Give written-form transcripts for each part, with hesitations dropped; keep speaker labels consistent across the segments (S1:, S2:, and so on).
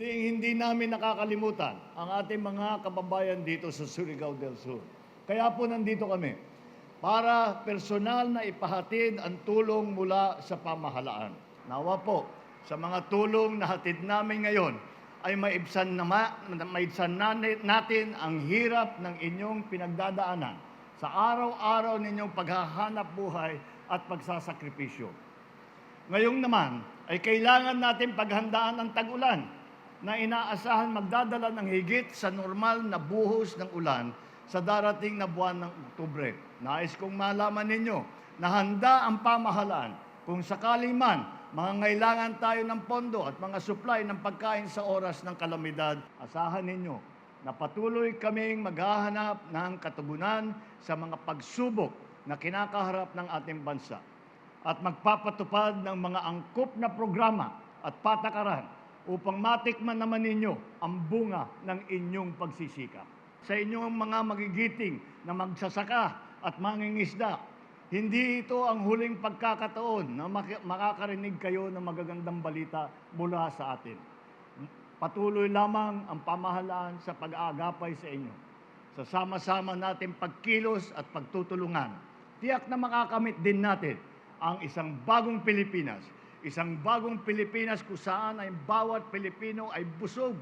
S1: Hindi namin nakakalimutan ang ating mga kababayan dito sa Surigao del Sur. Kaya po nandito kami para personal na ipahatid ang tulong mula sa pamahalaan. Nawa po, sa mga tulong na hatid namin ngayon ay maibsan natin ang hirap ng inyong pinagdadaanan sa araw-araw ninyong paghahanap buhay at pagsasakripisyo. Ngayong naman ay kailangan natin paghandaan ang tag-ulan na inaasahan magdadala ng higit sa normal na buhos ng ulan sa darating na buwan ng Oktubre. Nais kong malaman ninyo na handa ang pamahalaan kung sakali man mangangailangan tayo ng pondo at mga supply ng pagkain sa oras ng kalamidad. Asahan ninyo na patuloy kaming maghahanap ng katugunan sa mga pagsubok na kinakaharap ng ating bansa at magpapatupad ng mga angkop na programa at patakaran upang matikman naman ninyo ang bunga ng inyong pagsisikap. Sa inyong mga magigiting na magsasaka at mangingisda, hindi ito ang huling pagkakataon na makakarinig kayo ng magagandang balita mula sa atin. Patuloy lamang ang pamahalaan sa pag-aagapay sa inyo. Sa sama-sama natin pagkilos at pagtutulungan, tiyak na makakamit din natin ang isang bagong Pilipinas. Isang bagong Pilipinas kung saan ay bawat Pilipino ay busog,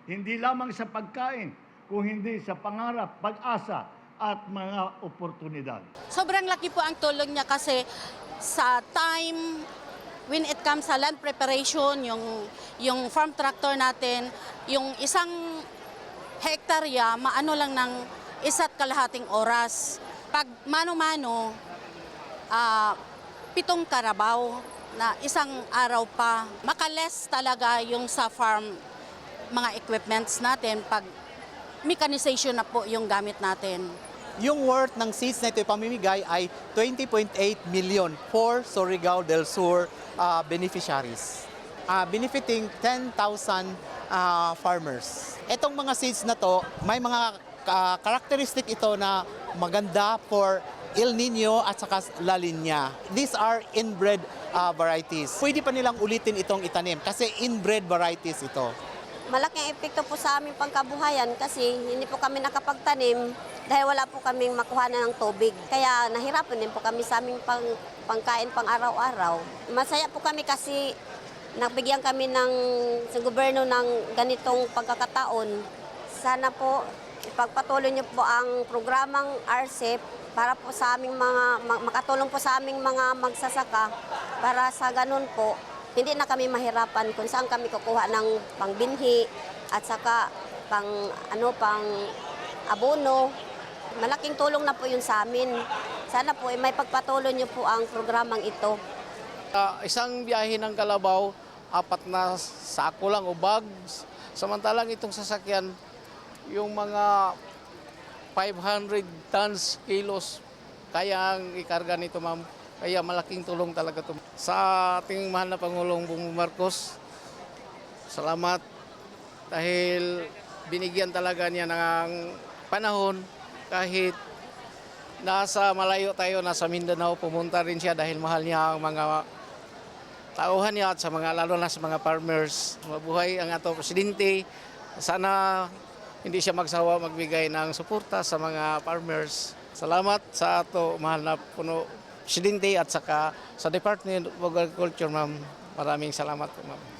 S1: hindi lamang sa pagkain, kung hindi sa pangarap, pag-asa at mga oportunidad.
S2: Sobrang laki po ang tulong niya kasi sa time when it comes sa land preparation, yung farm tractor natin, yung isang hektarya, maano lang ng 1.5 oras. Pag mano-mano, 7 karabaw na isang araw pa. Makales talaga yung sa farm mga equipments natin pag mechanization na po yung gamit natin.
S3: Yung worth ng seeds na ito ipamimigay ay 20.8 million for Surigao del Sur beneficiaries, benefiting 10,000 farmers. Itong mga seeds na to, may mga characteristic ito na maganda for El Nino at saka La Niña. These are inbred varieties. Pwede pa nilang ulitin itong itanim kasi inbred varieties ito.
S4: Malaking epekto po sa aming pangkabuhayan kasi hindi po kami nakapagtanim dahil wala po kaming makuhanan ng tubig. Kaya nahirapan din po kami sa aming pangkain pang araw-araw. Masaya po kami kasi nabigyan kami sa gobyerno ng ganitong pagkakataon. Sana po ipagpatuloy niyo po ang programang RCEP para po sa aming makatulong po sa aming mga magsasaka para sa ganun po hindi na kami mahirapan kung saan kami kukuha ng pangbinhi at saka pang abono. Malaking tulong na po yun sa amin. Sana po may pagpatuloy niyo po ang programang ito.
S5: Isang biyahe ng kalabaw, 4 na sako lang o bags. Samantalang itong sasakyan, yung mga 500 tons, kilos, kaya ang ikarga nito, ma'am. Kaya malaking tulong talaga ito. Sa ating mahal na Pangulong Bongbong Marcos, salamat dahil binigyan talaga niya ng panahon kahit nasa malayo tayo, nasa Mindanao, pumunta rin siya dahil mahal niya ang mga tauhan niya at sa mga, lalo na sa mga farmers. Mabuhay ang ato presidente. Sana hindi siya magsawa magbigay ng suporta sa mga farmers. Salamat sa ato mahal na Presidente at saka sa Department of Agriculture, ma'am. Maraming salamat po, ma'am.